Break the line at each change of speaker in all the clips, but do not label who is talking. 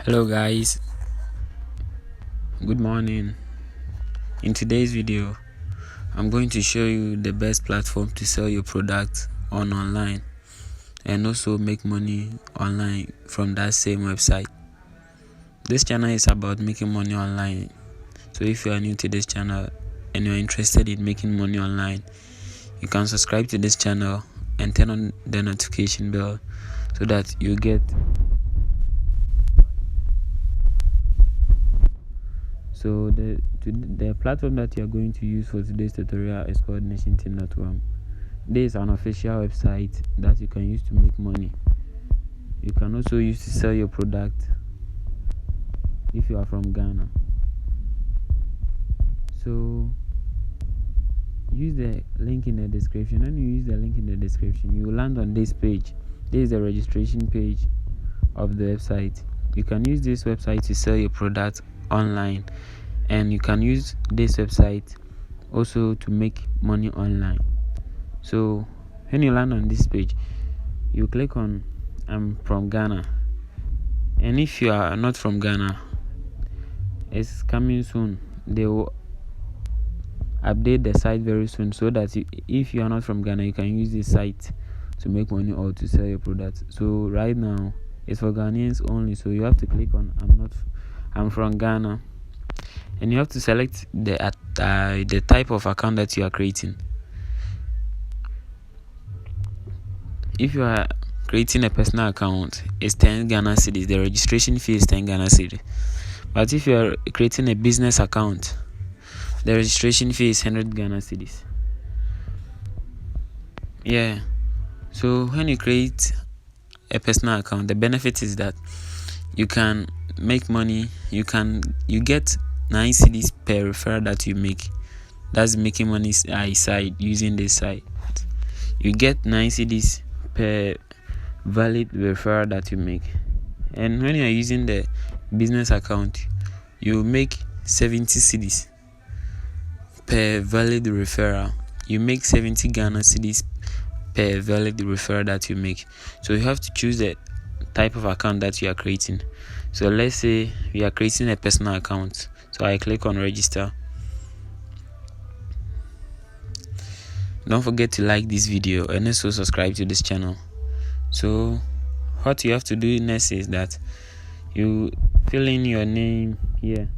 Hello guys, good morning. In today's video I'm going to show you the best platform to sell your product online and also make money online from that same website. This channel is about making money online, so if you are new to this channel and you're interested in making money online, you can subscribe to this channel and turn on the notification bell so that you get. So the platform that you are going to use for today's tutorial is called nationteam.com. This is an official website that you can use to make money. You can also use to sell your product if you are from Ghana. So use the link in the description. When you use the link in the description, you will land on this page. This is the registration page of the website. You can use this website to sell your product online, and you can use this website also to make money online. So when you land on this page, you click on I'm from Ghana, and if you are not from Ghana, it's coming soon. They will update the site very soon, so that if you are not from Ghana, you can use this site to make money or to sell your product. So right now it's for Ghanaians only, so you have to click on I'm from Ghana, and you have to select the type of account that you are creating. If you are creating a personal account, it's 10 Ghana cedis. The registration fee is 10 Ghana cedis. But if you are creating a business account, the registration fee is 100 Ghana cedis. So when you create a personal account, the benefit is that you can make money. You get 9 cedis per referral that you make. That's making money side using this site. You get 9 cedis per valid referral that you make. And when you are using the business account, you make 70 cedis per valid referral. You make 70 Ghana cedis per valid referral that you make. So you have to choose the type of account that you are creating. So let's say we are creating a personal account. So I click on register. Don't forget to like this video and also subscribe to this channel. So what you have to do next is that you fill in your name here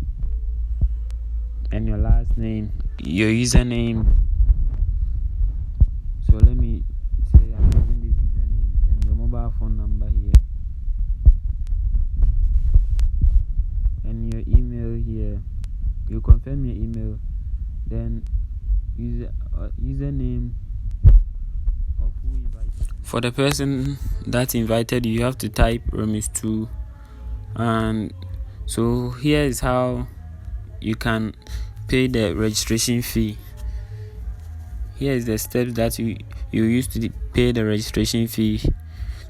and your last name, your username. So let me say I'm using this username, then your mobile phone number here, and your email here. You confirm your email, then username of who invited you. For the person that invited you, you have to type -2. And so here is how you can pay the registration fee. Here is the steps that you use to pay the registration fee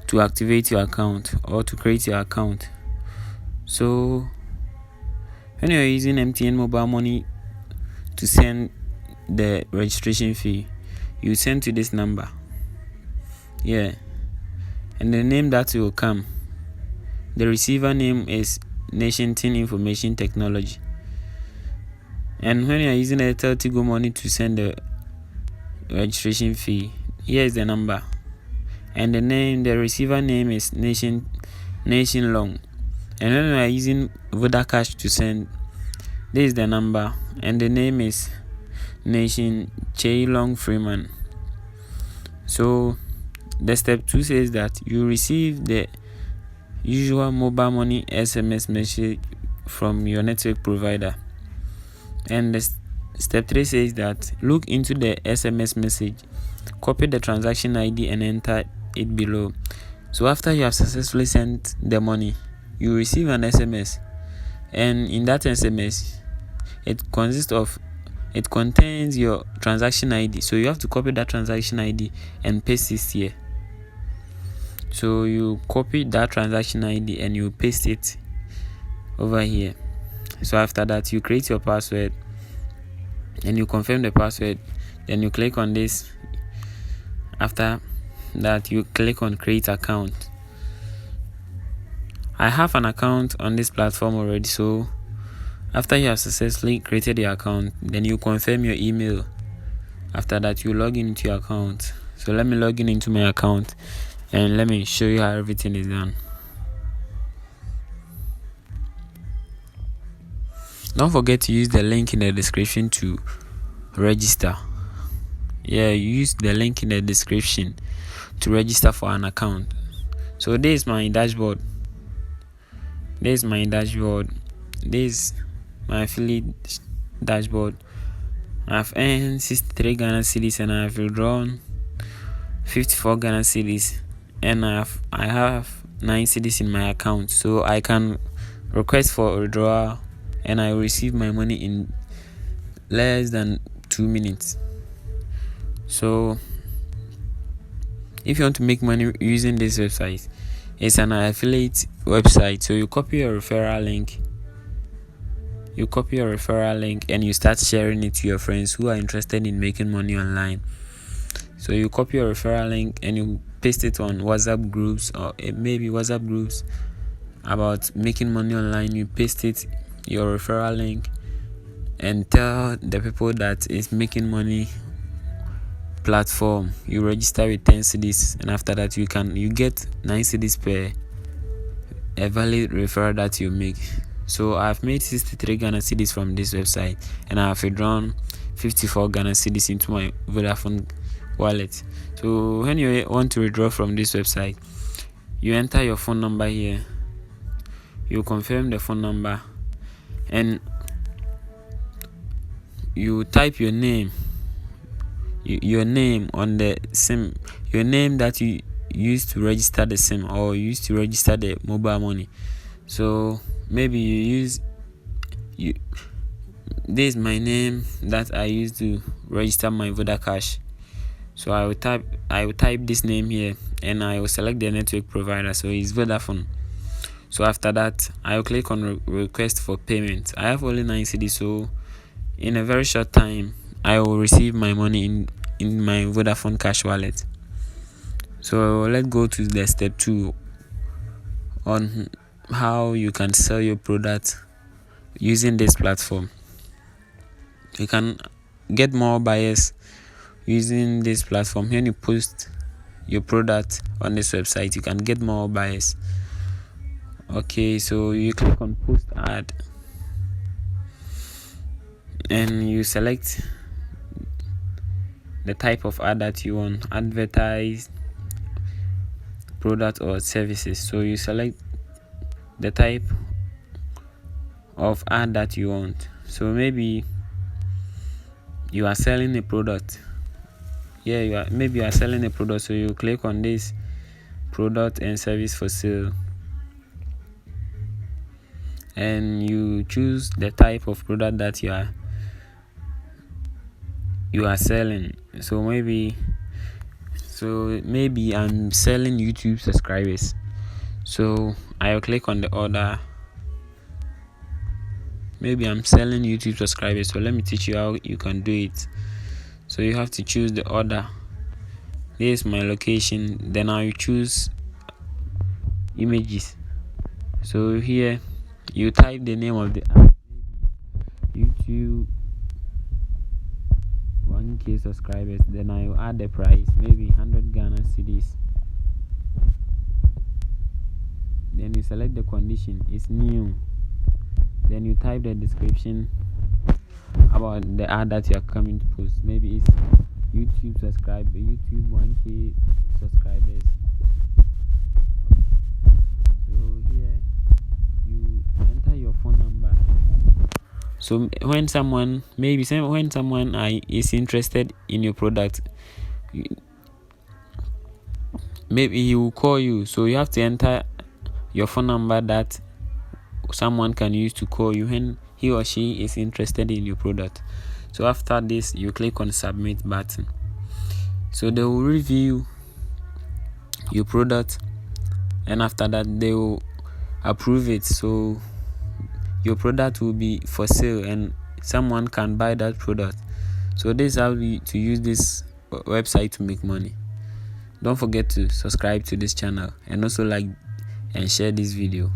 to activate your account or to create your account. So when you are using MTN mobile money to send the registration fee, you send to this number, and the name that will come, the receiver name is Nationteam Information Technology. And when you are using Airtel Tigo Money to send the registration fee, here is the number, and the receiver name is Nation Long. And when you are using Vodacash to send, this is the number, and the name is Nation Long Freeman. So the step 2 says that you receive the usual mobile money SMS message from your network provider. And the step 3 says that look into the SMS message, copy the transaction ID and enter it below. So after you have successfully sent the money, you receive an SMS, and in that SMS it contains your transaction ID. So you have to copy that transaction ID and paste it here. So you copy that transaction ID and you paste it over here. So after that, you create your password and you confirm the password. Then you click on this. After that, you click on create account. I have an account on this platform already, so after you have successfully created your account, then you confirm your email. After that, you log into your account. So let me log in into my account and let me show you how everything is done. Don't forget to use the link in the description to register. Use the link in the description to register for an account. So this is my dashboard. This is my affiliate dashboard. I've earned 63 Ghana cedis and I've withdrawn 54 Ghana cedis, and I have 9 cedis in my account, so I can request for a withdrawal and I will receive my money in less than 2 minutes. So if you want to make money using this website, it's an affiliate website. So you copy your referral link and you start sharing it to your friends who are interested in making money online. So you copy your referral link and you paste it on WhatsApp groups, or maybe WhatsApp groups about making money online. You paste it, your referral link, and tell the people that is making money platform. You register with 10 cedis, and after that you get 9 cedis per a valid referral that you make. So I've made 63 Ghana cedis from this website, and I've withdrawn 54 Ghana cedis into my Vodafone wallet. So when you want to withdraw from this website, you enter your phone number here, you confirm the phone number, and you type your name on the SIM, your name that you use to register the SIM or use to register the mobile money. So maybe this is my name that I use to register my Vodacash. So I will type this name here and I will select the network provider, so it's Vodafone. So after that, I will click on request for payment. I have only 9 cedis, so in a very short time I will receive my money in my Vodafone Cash wallet. So let's go to the step 2 on how you can sell your product using this platform. You can get more buyers using this platform. When you post your product on this website, you can get more buyers. Okay, so you click on post ad and you select the type of ad that you want, advertise product or services. So you select the type of ad that you want. So maybe you are selling a product. Maybe you are selling a product, so you click on this product and service for sale and you choose the type of product that you are selling. So maybe I'm selling YouTube subscribers, so I will click on the order. Maybe I'm selling YouTube subscribers, so let me teach you how you can do it. So you have to choose the order. This is my location. Then I will choose images. So here you type the name of the app, YouTube 1K subscribers. Then I will add the price, maybe 100 Ghana cedis. Then you select the condition, it's new. Then you type the description about the ad that you are coming to post. Maybe it's YouTube 1K subscribers. So here you enter your phone number. So when someone is interested in your product, maybe he will call you. So you have to enter your phone number that someone can use to call you when he or she is interested in your product. So after this, you click on submit button. So they will review your product, and after that they will approve it. So your product will be for sale and someone can buy that product. So this is how to use this website to make money. Don't forget to subscribe to this channel and also like and share this video.